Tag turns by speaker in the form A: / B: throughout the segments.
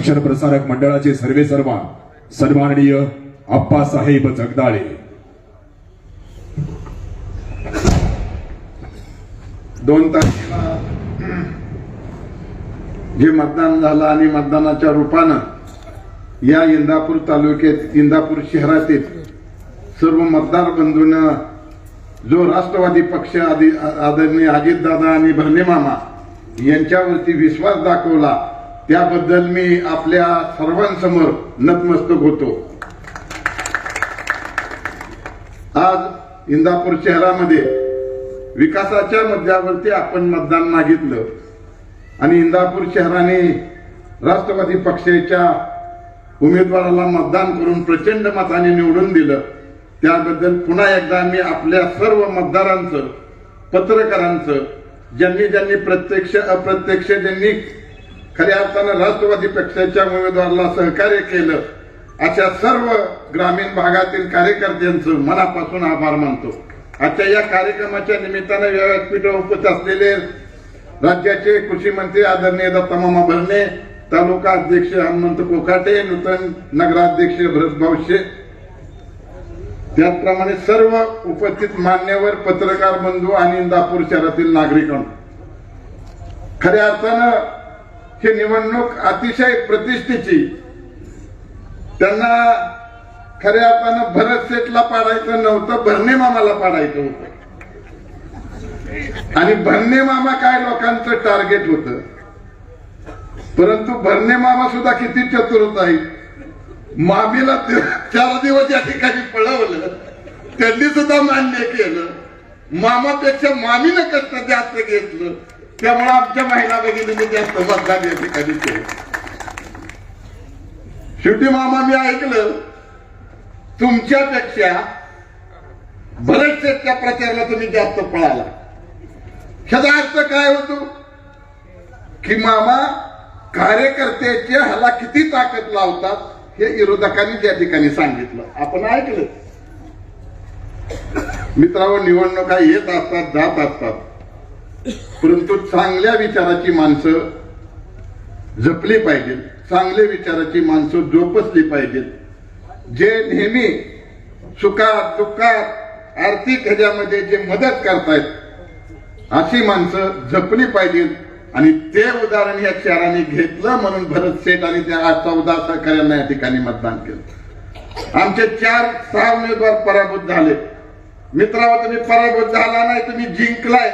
A: शिक्षण प्रसारक मंडळाचे सर्वेसर्वा सन्माननीय आप्पासाहेब जगदाळे,
B: 2 तारखेला जे मतदान झालं आणि मतदानाच्या रूपानं या इंदापूर तालुक्यात इंदापूर शहरातील सर्व मतदार बंधूंना जो राष्ट्रवादी पक्ष आदरणीय अजितदादा आणि भरणे मामा यांच्यावरती विश्वास दाखवला त्याबद्दल मी आपल्या सर्वांसमोर नतमस्तक होतो। आज इंदापूर शहरामध्ये विकासाच्या मुद्द्यावरती आपण मतदान मागितलं आणि इंदापूर शहराने राष्ट्रवादी पक्षाच्या उमेदवाराला मतदान करून प्रचंड मताने निवडून दिलं। त्याबद्दल पुन्हा एकदा मी आपल्या सर्व मतदारांचं, पत्रकारांचं, ज्यांनी प्रत्यक्ष अप्रत्यक्ष ज्यांनी खऱ्या अर्थानं राष्ट्रवादी पक्षाच्या उमेदवाराला सहकार्य केलं अशा सर्व ग्रामीण भागातील कार्यकर्त्यांचं मनापासून आभार मानतो। आजच्या या कार्यक्रमाच्या निमित्तानं व्यासपीठावर उपस्थित असलेले राज्याचे कृषी मंत्री आदरणीय दत्तामामा भरणे, तालुका अध्यक्ष हनुमंत कोकाटे, नूतन नगराध्यक्ष भरत भाऊशे, त्याचप्रमाणे सर्व उपस्थित मान्यवर पत्रकार बंधू आणि इंदापूर शहरातील नागरिकांनो, खऱ्या अर्थानं ही निवडणूक अतिशय प्रतिष्ठेची, त्यांना खऱ्या अर्थानं भरत शेठला पाडायचं नव्हतं, भरणे मामाला पाडायचं होतं। आणि भरणे मामा काय लोकांचं टार्गेट होतं, परंतु भरणे मामा सुद्धा किती चतुर होता, मामीला 4 दिवस या ठिकाणी पळवलं, त्यांनी सुद्धा मान्य केलं, मामापेक्षा मामीनं कष्ट जास्त घेतलं, त्यामुळे आमच्या महिला भगिनीने जास्त मतदान या ठिकाणी केलं। शेवटी मामा मी ऐकलं तुमच्यापेक्षा भरत शेठच्या प्रचाराला तुम्ही जास्त पळाला। ह्याचा अर्थ काय होतो की मामा कार्यकर्त्याच्या ह्याला किती ताकद लावतात हे विरोधकांनी त्या ठिकाणी सांगितलं, आपण ऐकलं। मित्रांनो, निवडणुका येत असतात, जात असतात, परंतु चांगल्या विचाराची माणसं जपली पाहिजे, चांगल्या विचाराची माणसं जोपासली पाहिजेत, जे नेहमी सुखात दुःखात आर्थिक ह्याच्यामध्ये जे मदत करतायत अशी माणसं जपली पाहिजेत। आणि ते उदाहरण या शहराने घेतलं म्हणून भरत शेठ आणि त्या 14 सहकार्यांना या ठिकाणी मतदान केलं। आमचे 4-6 उमेदवार पराभूत झाले। मित्रांनो, तुम्ही पराभूत झाला नाही, तुम्ही जिंकलाय,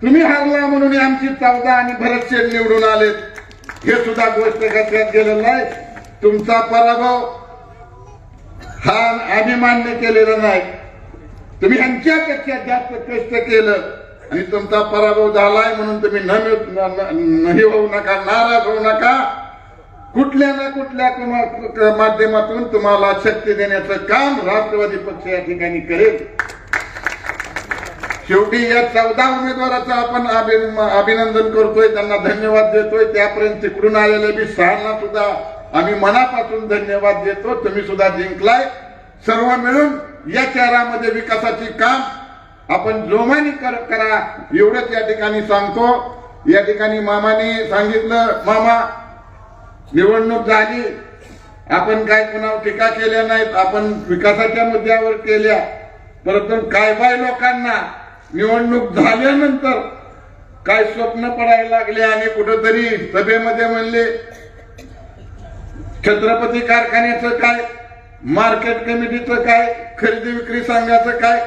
B: तुम्ही हारला म्हणून आमची 14 आणि भरत शेठ निवडून आलेत, हे सुद्धा गोष्ट लक्षात गेलेलं नाही। तुमचा पराभव हा आम्ही मान्य केलेला नाही, तुम्ही ह्यांच्यापेक्षा जास्त कष्ट केलं आणि तुमचा पराभव झालाय म्हणून तुम्ही नाही होऊ नका, नाराज होऊ नका। कुठल्या ना कुठल्या माध्यमातून तुम्हाला शक्ती देण्याचं काम राष्ट्रवादी पक्ष या ठिकाणी करेल। शेवटी या 14 उमेदवाराचं आपण अभिनंदन करतोय, त्यांना धन्यवाद देतोय। त्यापर्यंत तिकडून आलेले बी 6 सुद्धा आम्ही मनापासून धन्यवाद देतो। तुम्ही सुद्धा जिंकलाय। सर्व मिळून या शहरामध्ये विकासाची काम आपण जोमाने करा एवढंच या ठिकाणी सांगतो। या ठिकाणी मामाने सांगितलं, मामा निवडणूक झाली, आपण काय कुणावर टीका केल्या नाहीत, आपण विकासाच्या मुद्द्यावर केल्या, परंतु काय बाय लोकांना निवडणूक झाल्यानंतर काय स्वप्न पडायला लागले आणि कुठंतरी सभेमध्ये म्हणले छत्रपती कारखान्याचं काय, मार्केट कमिटीचं काय, खरेदी विक्री संघाचं काय,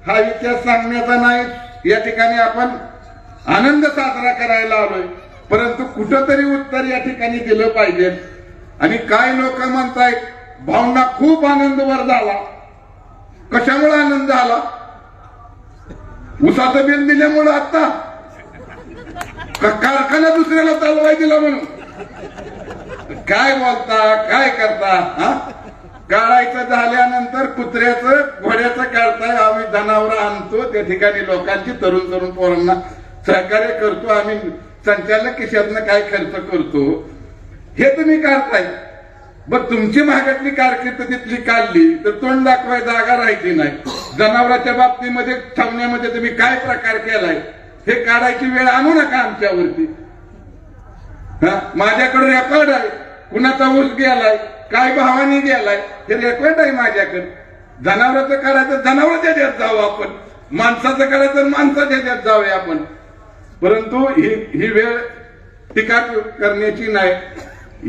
B: हा इतिहास सांगण्याचा नाही। या ठिकाणी आपण आनंद साजरा करायला आलोय, परंतु कुठंतरी उत्तर या ठिकाणी दिलं पाहिजे। आणि काय लोक म्हणतायत भावना खूप आनंद वर झाला, कशामुळे आनंद झाला, उसाचं बिल दिल्यामुळे, आता कारखाना दुसऱ्याला चालवाय दिला म्हणून, काय बोलता, काय करता? काढायचं झाल्यानंतर कुत्र्याचं घोड्याचं काढताय, आम्ही जनावर आणतो त्या ठिकाणी लोकांची, तरुण पोरांना सहकार्य करतो, आम्ही संचालक खिशातनं काय खर्च करतो हे तुम्ही काढताय। बघ, तुमची महागातली कारकीर्द तिथली काढली तर तोंड दाखवाय जागा राहायची नाही। जनावरांच्या बाबतीमध्ये थांबण्यामध्ये तुम्ही काय प्रकार केलाय हे काढायची वेळ आणू नका आमच्यावरती। माझ्याकडे रेकॉर्ड आहे,
C: कुणाचा ऊस गेलाय, काय भावाने गेलाय, हे रेकॉर्ड आहे माझ्याकडे. जनावरांचं करायचं जनावरांच्या ह्याच्यात जाऊ आपण, माणसाचं करायचं माणसाच्या ह्याच्यात जाऊया आपण. परंतु ही वेळ टीका करण्याची नाही.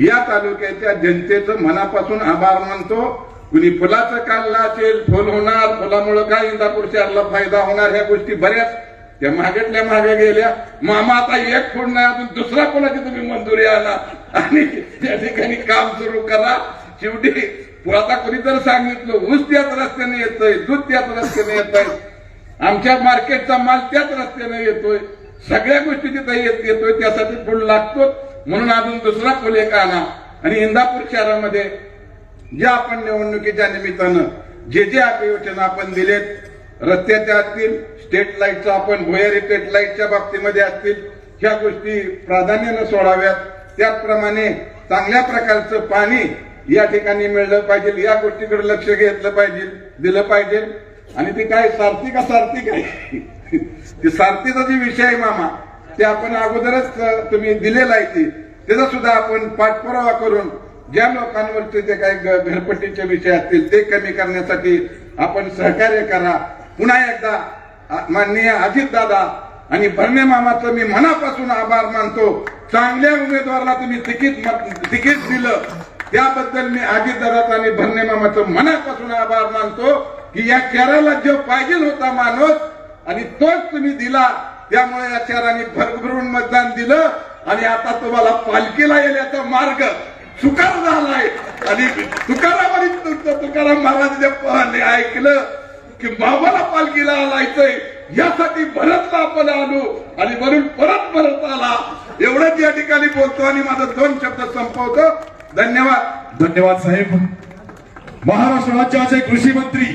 C: या तालुक्याच्या जनतेचं मनापासून आभार मानतो. कुणी फुलाचं काढलं असेल, फुल होणार, फुलामुळे काय इंदापूर शहराला फायदा होणार, ह्या गोष्टी बऱ्याच त्या मागेतल्या मागे गेल्या. मामा आता एक फूट नाही, अजून दुसरा कोणाची तुम्ही मंजुरी आणा आणि त्या ठिकाणी काम सुरू करा. शेवटी आता कोणी तर सांगितलं ऊस त्याच रस्त्याने येतोय, दूध त्याच रस्त्याने येतोय, आमच्या मार्केटचा माल त्याच रस्त्याने येतोय, सगळ्या गोष्टी तिथे येतोय, त्यासाठी फुल लागतो. म्हणून अजून दुसरा फुल एक आणा. आणि इंदापूर शहरामध्ये ज्या आपण निवडणुकीच्या निमित्तानं जे जे योजना आपण दिलेत, रस्त्याच्या असतील, स्ट्रीट लाईटचा आपण भुयारी स्ट्रीट लाईटच्या बाबतीमध्ये असतील, ह्या गोष्टी प्राधान्यानं सोडाव्यात. त्याचप्रमाणे चांगल्या प्रकारचं पाणी या ठिकाणी मिळलं पाहिजे, या गोष्टीकडे लक्ष घेतलं पाहिजे, दिलं पाहिजे. आणि ते काय सार्थिक आहे ते सारथीचा जे विषय आहे मामा, ते आपण अगोदरच तुम्ही दिलेला आहे. ती त्याचा सुद्धा आपण पाठपुरावा करून ज्या लोकांवरचे जे काही घरपट्टीचे विषय असतील ते कमी करण्यासाठी आपण सहकार्य करा. पुन्हा एकदा माननीय अजितदादा आणि भरणे मामाचं मी मनापासून आभार मानतो. चांगल्या उमेदवाराला तुम्ही तिकीट दिलं त्याबद्दल मी अजितदादाचा आणि भरणे मामाचं मनापासून आभार मानतो की या शहराला जो पाहिजे होता माणूस आणि तोच तुम्ही दिला. त्यामुळे या शहराने भरभरून मतदान दिलं आणि आता तुम्हाला पालखीला येण्याचा मार्ग सुकर झालाय. आणि तुकाराम महाराज ऐकलं की बाबाला पालखीला आलायचंय, यासाठी भरतला आपण आलो आणि वरून परत आला. एवढंच या ठिकाणी बोलतो आणि माझं 2 शब्द संपवतो. धन्यवाद.
A: धन्यवाद साहेब. महाराष्ट्र राज्याचे कृषी मंत्री